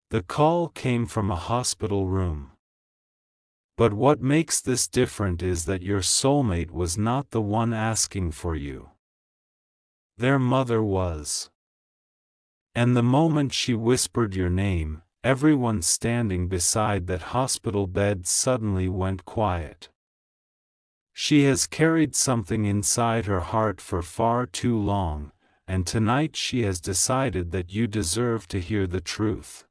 The call came from a hospital room. But what makes this different is that your soulmate was not the one asking for you. Their mother was. And the moment she whispered your name, everyone standing beside that hospital bed suddenly went quiet. She has carried something inside her heart for far too long, and tonight she has decided that you deserve to hear the truth.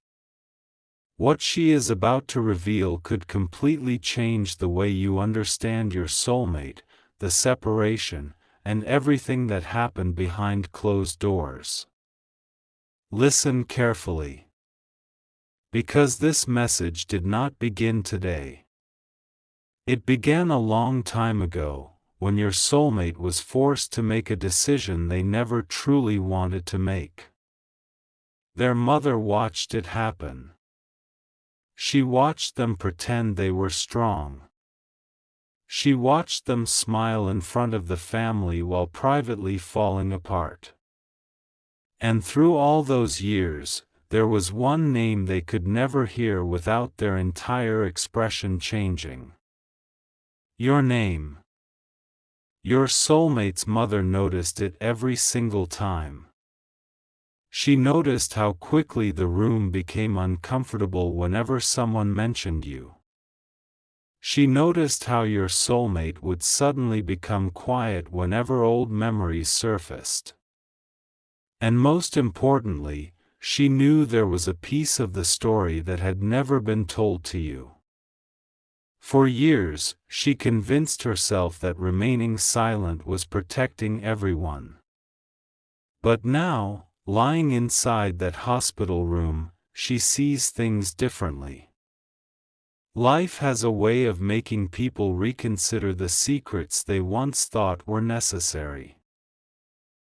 What she is about to reveal could completely change the way you understand your soulmate, the separation, and everything that happened behind closed doors. Listen carefully. Because this message did not begin today. It began a long time ago, when your soulmate was forced to make a decision they never truly wanted to make. Their mother watched it happen. She watched them pretend they were strong. She watched them smile in front of the family while privately falling apart. And through all those years, there was one name they could never hear without their entire expression changing. Your name. Your soulmate's mother noticed it every single time. She noticed how quickly the room became uncomfortable whenever someone mentioned you. She noticed how your soulmate would suddenly become quiet whenever old memories surfaced. And most importantly, she knew there was a piece of the story that had never been told to you. For years, she convinced herself that remaining silent was protecting everyone. But now, lying inside that hospital room, she sees things differently. Life has a way of making people reconsider the secrets they once thought were necessary.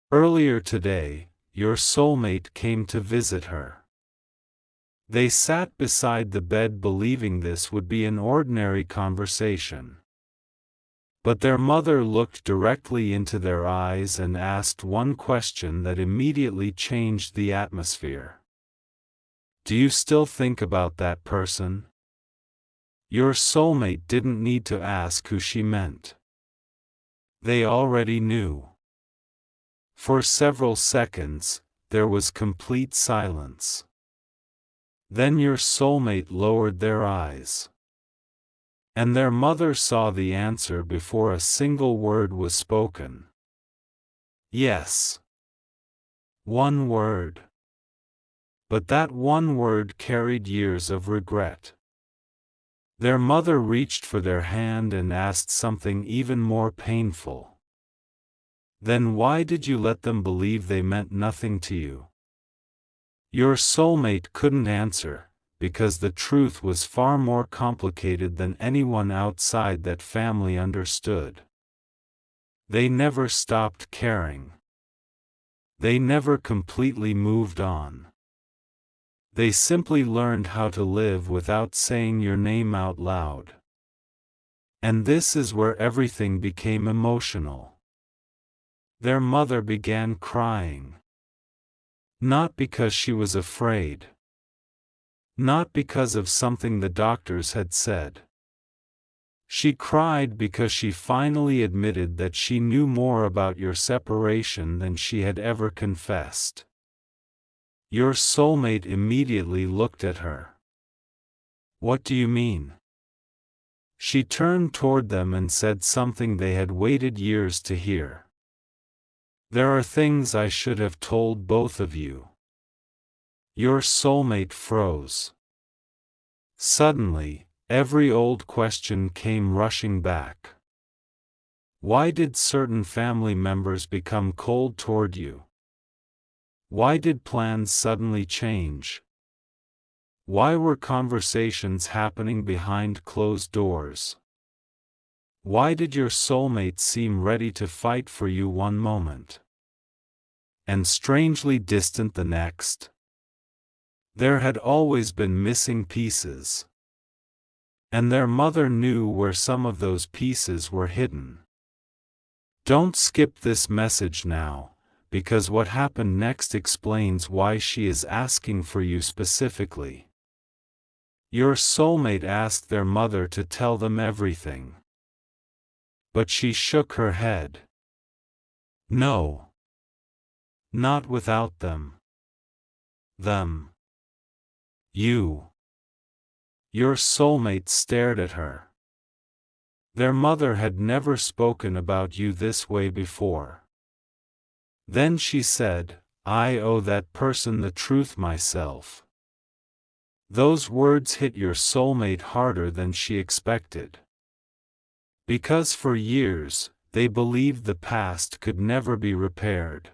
Earlier today, your soulmate came to visit her. They sat beside the bed believing this would be an ordinary conversation. But their mother looked directly into their eyes and asked one question that immediately changed the atmosphere. Do you still think about that person? Your soulmate didn't need to ask who she meant. They already knew. For several seconds, there was complete silence. Then your soulmate lowered their eyes. And their mother saw the answer before a single word was spoken. Yes. One word. But that one word carried years of regret. Their mother reached for their hand and asked something even more painful. Then why did you let them believe they meant nothing to you? Your soulmate couldn't answer, because the truth was far more complicated than anyone outside that family understood. They never stopped caring. They never completely moved on. They simply learned how to live without saying your name out loud. And this is where everything became emotional. Their mother began crying. Not because she was afraid. Not because of something the doctors had said. She cried because she finally admitted that she knew more about your separation than she had ever confessed. Your soulmate immediately looked at her. What do you mean? She turned toward them and said something they had waited years to hear. There are things I should have told both of you. Your soulmate froze. Suddenly, every old question came rushing back. Why did certain family members become cold toward you? Why did plans suddenly change? Why were conversations happening behind closed doors? Why did your soulmate seem ready to fight for you one moment, and strangely distant the next? There had always been missing pieces. And their mother knew where some of those pieces were hidden. Don't skip this message now, because what happened next explains why she is asking for you specifically. Your soulmate asked their mother to tell them everything. But she shook her head. No. Not without them. Them. You. Your soulmate stared at her. Their mother had never spoken about you this way before. Then she said, I owe that person the truth myself. Those words hit your soulmate harder than she expected. Because for years, they believed the past could never be repaired.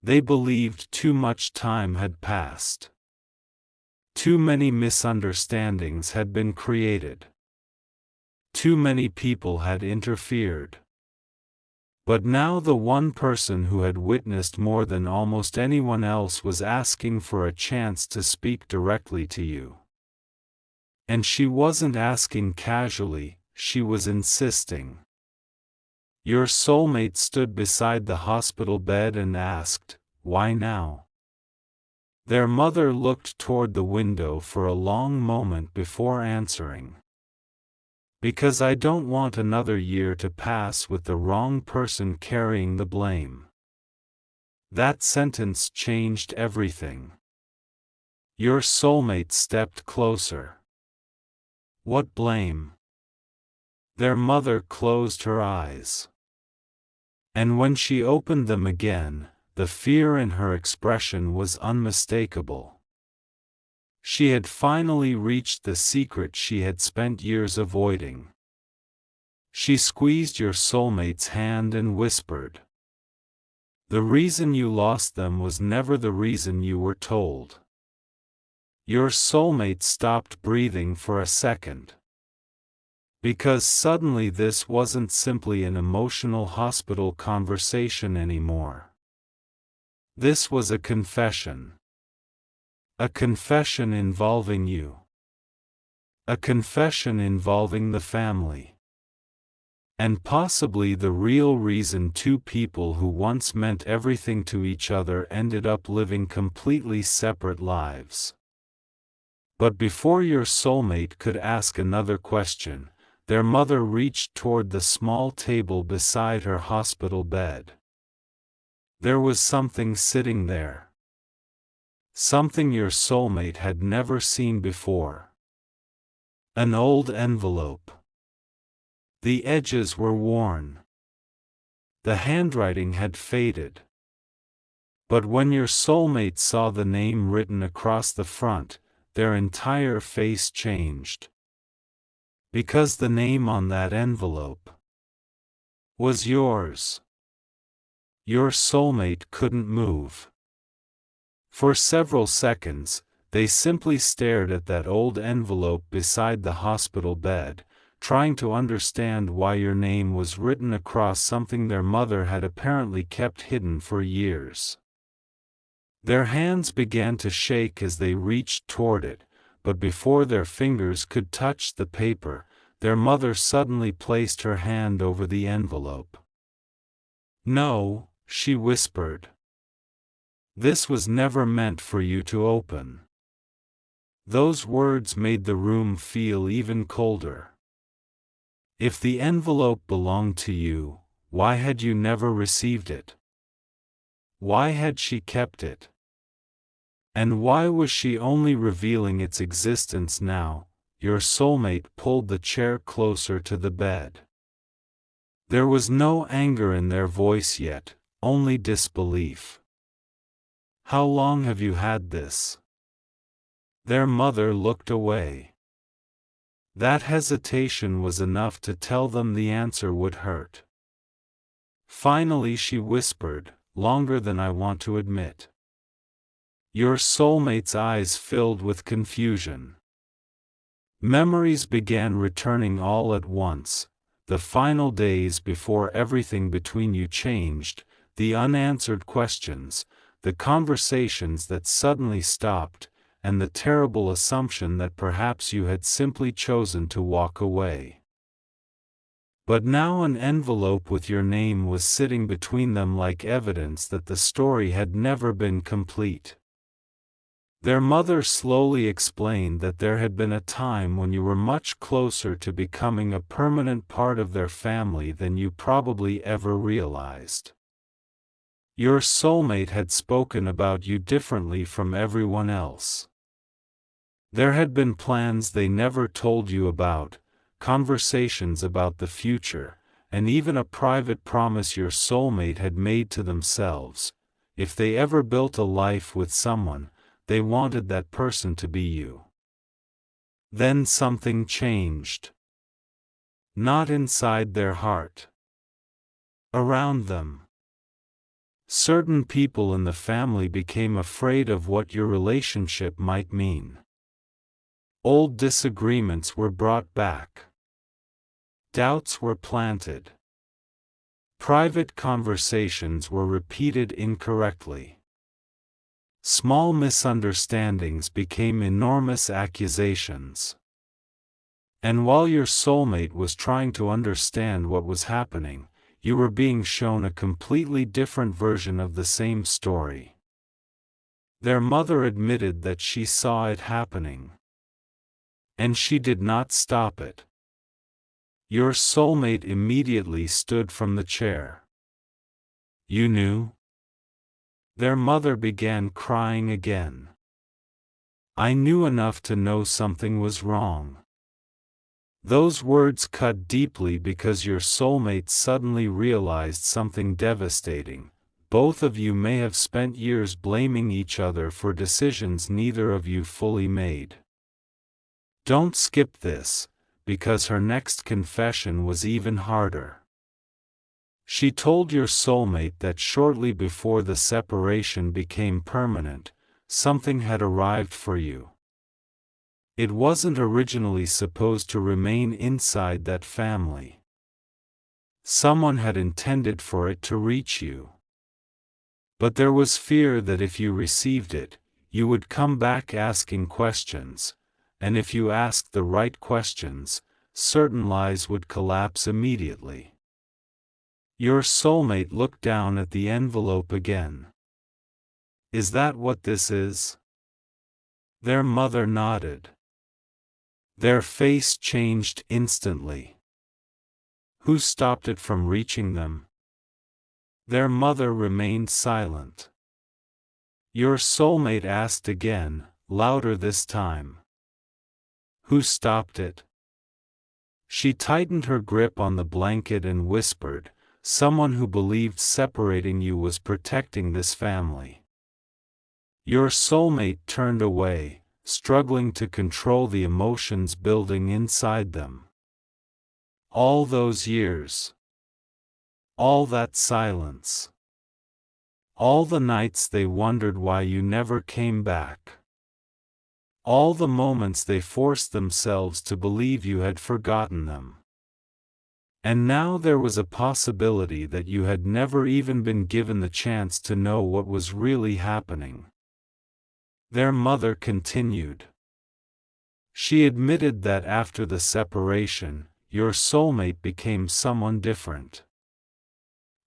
They believed too much time had passed. Too many misunderstandings had been created. Too many people had interfered. But now the one person who had witnessed more than almost anyone else was asking for a chance to speak directly to you. And she wasn't asking casually, she was insisting. Your soulmate stood beside the hospital bed and asked, Why now? Their mother looked toward the window for a long moment before answering. Because I don't want another year to pass with the wrong person carrying the blame. That sentence changed everything. Your soulmate stepped closer. What blame? Their mother closed her eyes. And when she opened them again, the fear in her expression was unmistakable. She had finally reached the secret she had spent years avoiding. She squeezed your soulmate's hand and whispered. The reason you lost them was never the reason you were told. Your soulmate stopped breathing for a second. Because suddenly this wasn't simply an emotional hospital conversation anymore. This was a confession. A confession involving you. A confession involving the family. And possibly the real reason two people who once meant everything to each other ended up living completely separate lives. But before your soulmate could ask another question, their mother reached toward the small table beside her hospital bed. There was something sitting there. Something your soulmate had never seen before. An old envelope. The edges were worn. The handwriting had faded. But when your soulmate saw the name written across the front, their entire face changed. Because the name on that envelope was yours. Your soulmate couldn't move. For several seconds, they simply stared at that old envelope beside the hospital bed, trying to understand why your name was written across something their mother had apparently kept hidden for years. Their hands began to shake as they reached toward it, but before their fingers could touch the paper, their mother suddenly placed her hand over the envelope. No, she whispered. This was never meant for you to open. Those words made the room feel even colder. If the envelope belonged to you, why had you never received it? Why had she kept it? And why was she only revealing its existence now? Your soulmate pulled the chair closer to the bed. There was no anger in their voice yet, only disbelief. How long have you had this? Their mother looked away. That hesitation was enough to tell them the answer would hurt. Finally she whispered, longer than I want to admit. Your soulmate's eyes filled with confusion. Memories began returning all at once, the final days before everything between you changed, the unanswered questions, the conversations that suddenly stopped, and the terrible assumption that perhaps you had simply chosen to walk away. But now an envelope with your name was sitting between them like evidence that the story had never been complete. Their mother slowly explained that there had been a time when you were much closer to becoming a permanent part of their family than you probably ever realized. Your soulmate had spoken about you differently from everyone else. There had been plans they never told you about, conversations about the future, and even a private promise your soulmate had made to themselves. If they ever built a life with someone, they wanted that person to be you. Then something changed. Not inside their heart. Around them. Certain people in the family became afraid of what your relationship might mean. Old disagreements were brought back. Doubts were planted. Private conversations were repeated incorrectly. Small misunderstandings became enormous accusations. And while your soulmate was trying to understand what was happening, you were being shown a completely different version of the same story. Their mother admitted that she saw it happening. And she did not stop it. Your soulmate immediately stood from the chair. You knew? Their mother began crying again. I knew enough to know something was wrong. Those words cut deeply because your soulmate suddenly realized something devastating. Both of you may have spent years blaming each other for decisions neither of you fully made. Don't skip this, because her next confession was even harder. She told your soulmate that shortly before the separation became permanent, something had arrived for you. It wasn't originally supposed to remain inside that family. Someone had intended for it to reach you. But there was fear that if you received it, you would come back asking questions. And if you asked the right questions, certain lies would collapse immediately. Your soulmate looked down at the envelope again. Is that what this is? Their mother nodded. Their face changed instantly. Who stopped it from reaching them? Their mother remained silent. Your soulmate asked again, louder this time. Who stopped it? She tightened her grip on the blanket and whispered, someone who believed separating you was protecting this family. Your soulmate turned away, struggling to control the emotions building inside them. All those years. All that silence. All the nights they wondered why you never came back. All the moments they forced themselves to believe you had forgotten them. And now there was a possibility that you had never even been given the chance to know what was really happening. Their mother continued. She admitted that after the separation, your soulmate became someone different.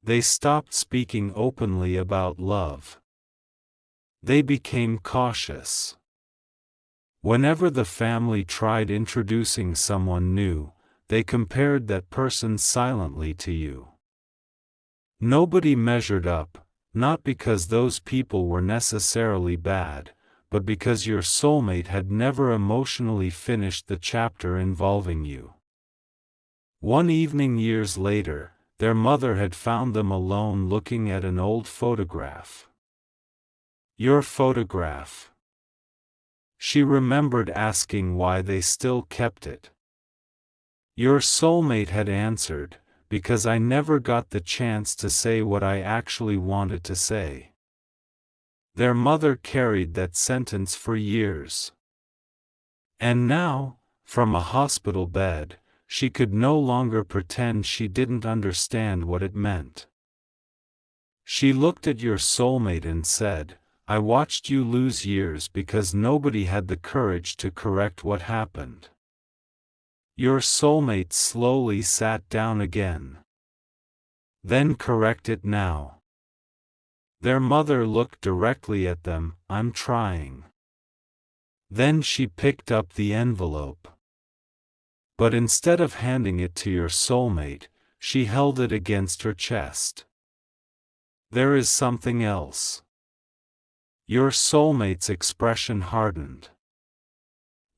They stopped speaking openly about love. They became cautious. Whenever the family tried introducing someone new, they compared that person silently to you. Nobody measured up, not because those people were necessarily bad, but because your soulmate had never emotionally finished the chapter involving you. One evening years later, their mother had found them alone looking at an old photograph. Your photograph. She remembered asking why they still kept it. Your soulmate had answered, because I never got the chance to say what I actually wanted to say. Their mother carried that sentence for years. And now, from a hospital bed, she could no longer pretend she didn't understand what it meant. She looked at your soulmate and said, I watched you lose years because nobody had the courage to correct what happened. Your soulmate slowly sat down again. Then correct it now. Their mother looked directly at them, I'm trying. Then she picked up the envelope. But instead of handing it to your soulmate, she held it against her chest. There is something else. Your soulmate's expression hardened.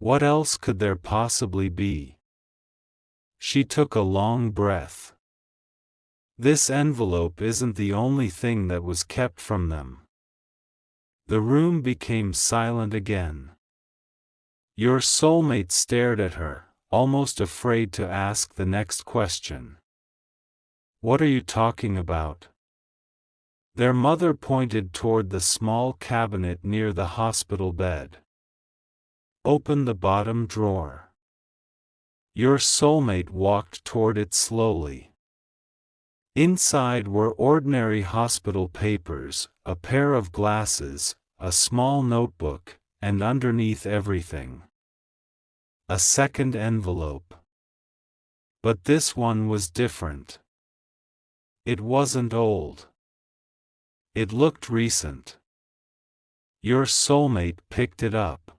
What else could there possibly be? She took a long breath. This envelope isn't the only thing that was kept from them. The room became silent again. Your soulmate stared at her, almost afraid to ask the next question. What are you talking about? Their mother pointed toward the small cabinet near the hospital bed. Open the bottom drawer. Your soulmate walked toward it slowly. Inside were ordinary hospital papers, a pair of glasses, a small notebook, and underneath everything, a second envelope. But this one was different. It wasn't old. It looked recent. Your soulmate picked it up.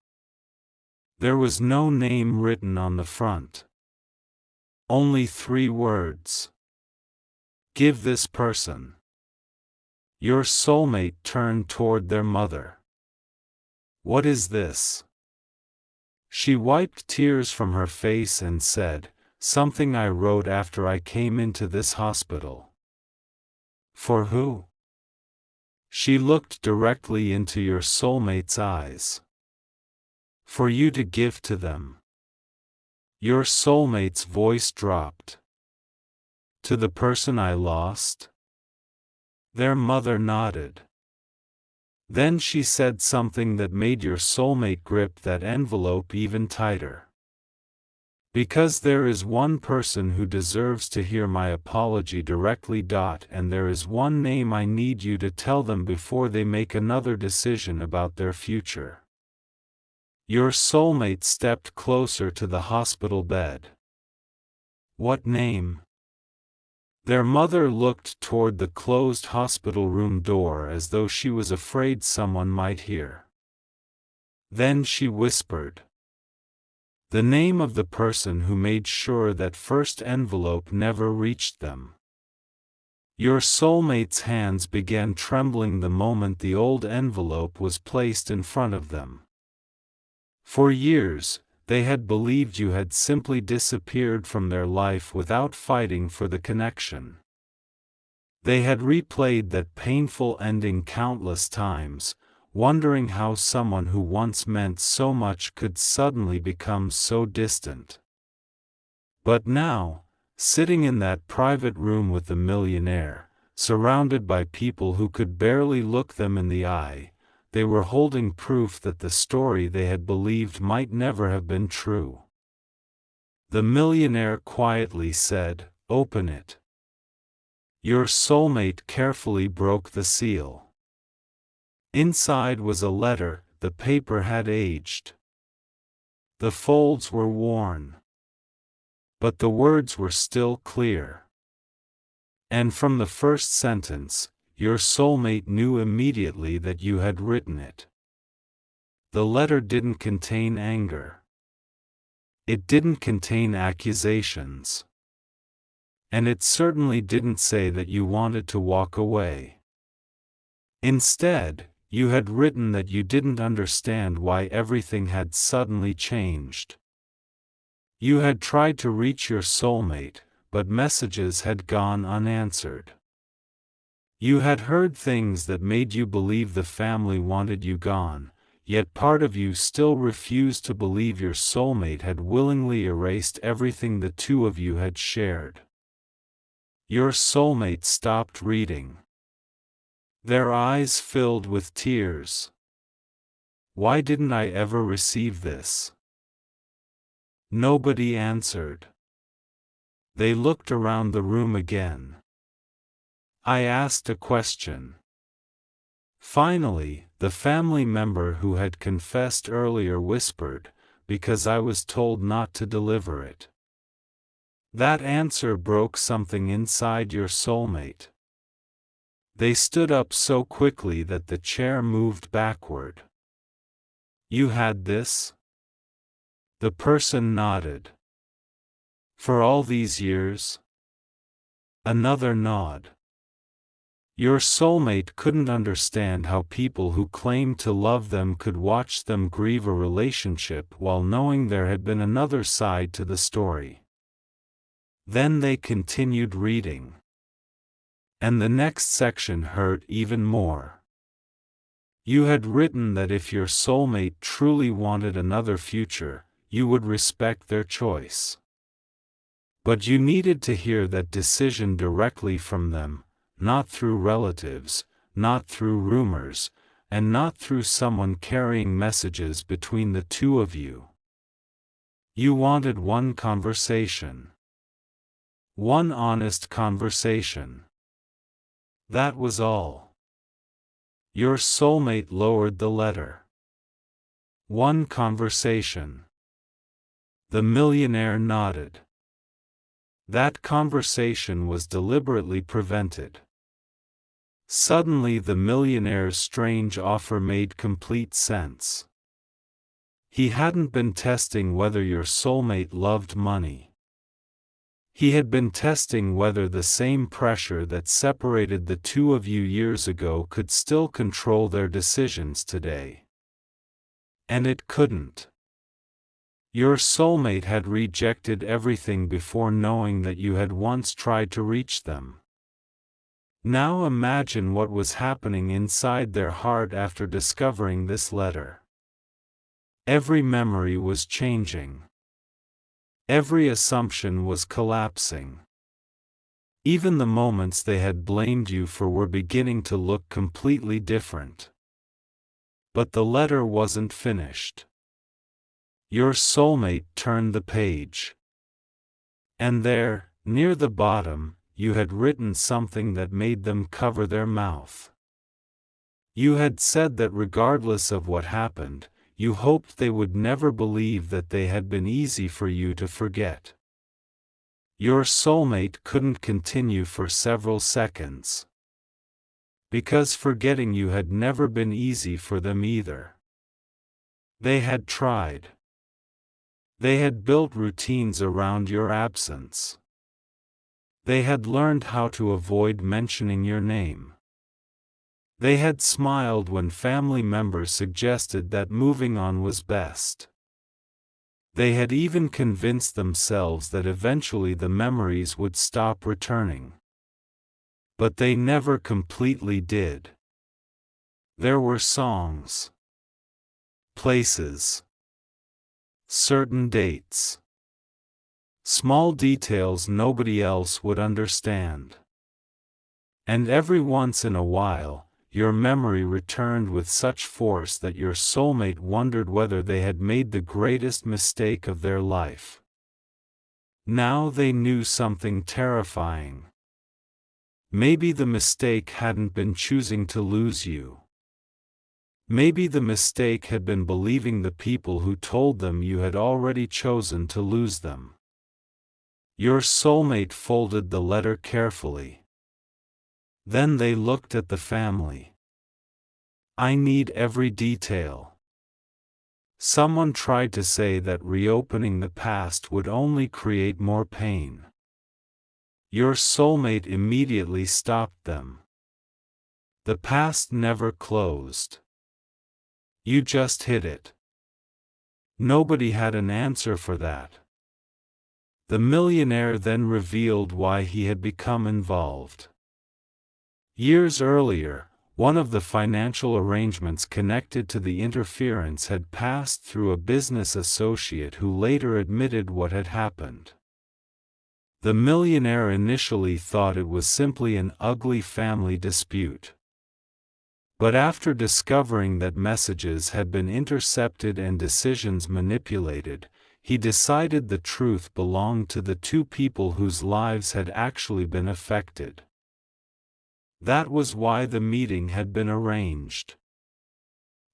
There was no name written on the front. Only 3 words. Give this person. Your soulmate turned toward their mother. What is this? She wiped tears from her face and said, something I wrote after I came into this hospital. For who? She looked directly into your soulmate's eyes. For you to give to them. Your soulmate's voice dropped. To the person I lost? Their mother nodded. Then she said something that made your soulmate grip that envelope even tighter. Because there is one person who deserves to hear my apology directly. And there is one name I need you to tell them before they make another decision about their future. Your soulmate stepped closer to the hospital bed. What name? Their mother looked toward the closed hospital room door as though she was afraid someone might hear. Then she whispered. The name of the person who made sure that first envelope never reached them. Your soulmate's hands began trembling the moment the old envelope was placed in front of them. For years, they had believed you had simply disappeared from their life without fighting for the connection. They had replayed that painful ending countless times, wondering how someone who once meant so much could suddenly become so distant. But now, sitting in that private room with the millionaire, surrounded by people who could barely look them in the eye, they were holding proof that the story they had believed might never have been true. The millionaire quietly said, "Open it." Your soulmate carefully broke the seal. Inside was a letter. The paper had aged. The folds were worn. But the words were still clear. And from the first sentence, your soulmate knew immediately that you had written it. The letter didn't contain anger. It didn't contain accusations. And it certainly didn't say that you wanted to walk away. Instead, you had written that you didn't understand why everything had suddenly changed. You had tried to reach your soulmate, but messages had gone unanswered. You had heard things that made you believe the family wanted you gone, yet part of you still refused to believe your soulmate had willingly erased everything the 2 of you had shared. Your soulmate stopped reading. Their eyes filled with tears. Why didn't I ever receive this? Nobody answered. They looked around the room again. I asked a question. Finally, the family member who had confessed earlier whispered, "Because I was told not to deliver it." That answer broke something inside your soulmate. They stood up so quickly that the chair moved backward. You had this? The person nodded. For all these years? Another nod. Your soulmate couldn't understand how people who claimed to love them could watch them grieve a relationship while knowing there had been another side to the story. Then they continued reading. And the next section hurt even more. You had written that if your soulmate truly wanted another future, you would respect their choice. But you needed to hear that decision directly from them, not through relatives, not through rumors, and not through someone carrying messages between the two of you. You wanted one conversation. One honest conversation. That was all. Your soulmate lowered the letter. One conversation. The millionaire nodded. That conversation was deliberately prevented. Suddenly the millionaire's strange offer made complete sense. He hadn't been testing whether your soulmate loved money. He had been testing whether the same pressure that separated the two of you years ago could still control their decisions today. And it couldn't. Your soulmate had rejected everything before knowing that you had once tried to reach them. Now imagine what was happening inside their heart after discovering this letter. Every memory was changing. Every assumption was collapsing. Even the moments they had blamed you for were beginning to look completely different. But the letter wasn't finished. Your soulmate turned the page. And there, near the bottom, you had written something that made them cover their mouth. You had said that regardless of what happened, you hoped they would never believe that they had been easy for you to forget. Your soulmate couldn't continue for several seconds. Because forgetting you had never been easy for them either. They had tried. They had built routines around your absence. They had learned how to avoid mentioning your name. They had smiled when family members suggested that moving on was best. They had even convinced themselves that eventually the memories would stop returning. But they never completely did. There were songs, places, certain dates. Small details nobody else would understand. And every once in a while, your memory returned with such force that your soulmate wondered whether they had made the greatest mistake of their life. Now they knew something terrifying. Maybe the mistake hadn't been choosing to lose you. Maybe the mistake had been believing the people who told them you had already chosen to lose them. Your soulmate folded the letter carefully. Then they looked at the family. I need every detail. Someone tried to say that reopening the past would only create more pain. Your soulmate immediately stopped them. The past never closed. You just hid it. Nobody had an answer for that. The millionaire then revealed why he had become involved. Years earlier, one of the financial arrangements connected to the interference had passed through a business associate who later admitted what had happened. The millionaire initially thought it was simply an ugly family dispute. But after discovering that messages had been intercepted and decisions manipulated, he decided the truth belonged to the two people whose lives had actually been affected. That was why the meeting had been arranged.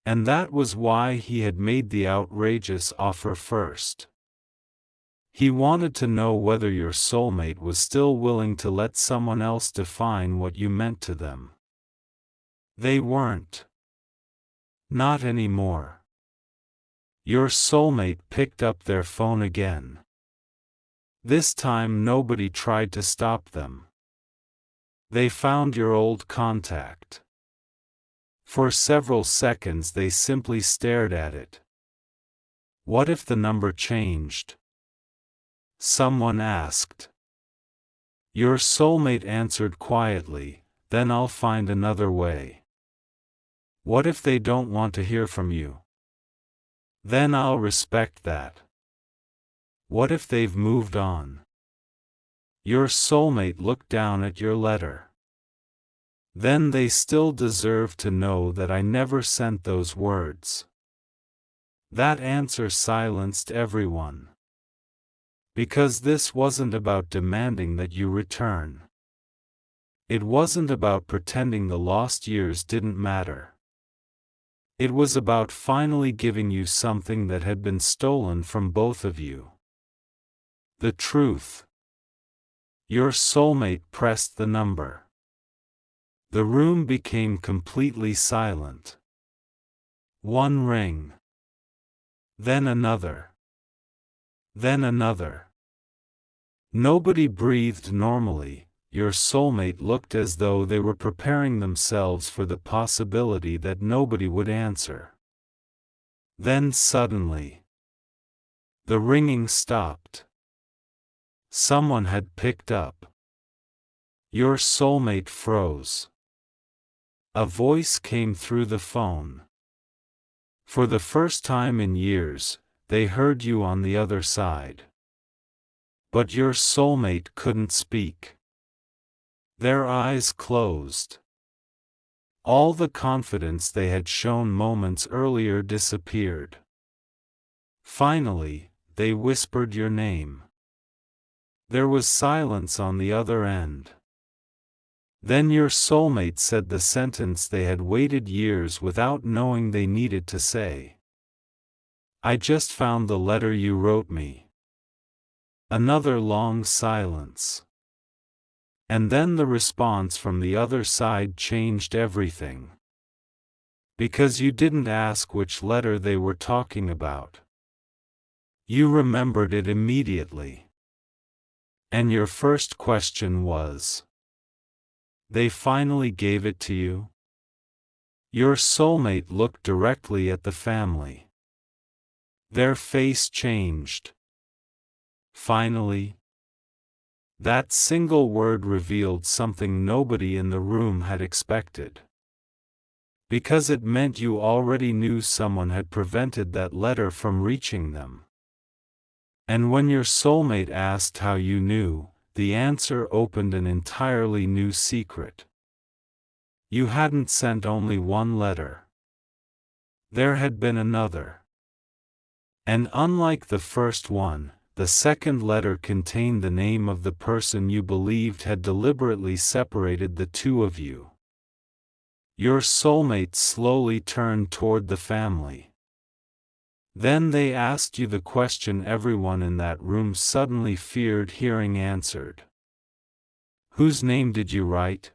And that was why he had made the outrageous offer first. He wanted to know whether your soulmate was still willing to let someone else define what you meant to them. They weren't. Not anymore. Your soulmate picked up their phone again. This time nobody tried to stop them. They found your old contact. For several seconds they simply stared at it. What if the number changed? Someone asked. Your soulmate answered quietly, then I'll find another way. What if they don't want to hear from you? Then I'll respect that. What if they've moved on? Your soulmate looked down at your letter. Then they still deserve to know that I never sent those words. That answer silenced everyone. Because this wasn't about demanding that you return. It wasn't about pretending the lost years didn't matter. It was about finally giving you something that had been stolen from both of you. The truth. Your soulmate pressed the number. The room became completely silent. One ring. Then another. Then another. Nobody breathed normally. Your soulmate looked as though they were preparing themselves for the possibility that nobody would answer. Then suddenly, the ringing stopped. Someone had picked up. Your soulmate froze. A voice came through the phone. For the first time in years, they heard you on the other side. But your soulmate couldn't speak. Their eyes closed. All the confidence they had shown moments earlier disappeared. Finally, they whispered your name. There was silence on the other end. Then your soulmate said the sentence they had waited years without knowing they needed to say. I just found the letter you wrote me. Another long silence. And then the response from the other side changed everything. Because you didn't ask which letter they were talking about. You remembered it immediately. And your first question was, they finally gave it to you? Your soulmate looked directly at the family. Their face changed. Finally. That single word revealed something nobody in the room had expected. Because it meant you already knew someone had prevented that letter from reaching them. And when your soulmate asked how you knew, the answer opened an entirely new secret. You hadn't sent only one letter. There had been another. And unlike the first one, the second letter contained the name of the person you believed had deliberately separated the two of you. Your soulmate slowly turned toward the family. Then they asked you the question everyone in that room suddenly feared hearing answered. Whose name did you write?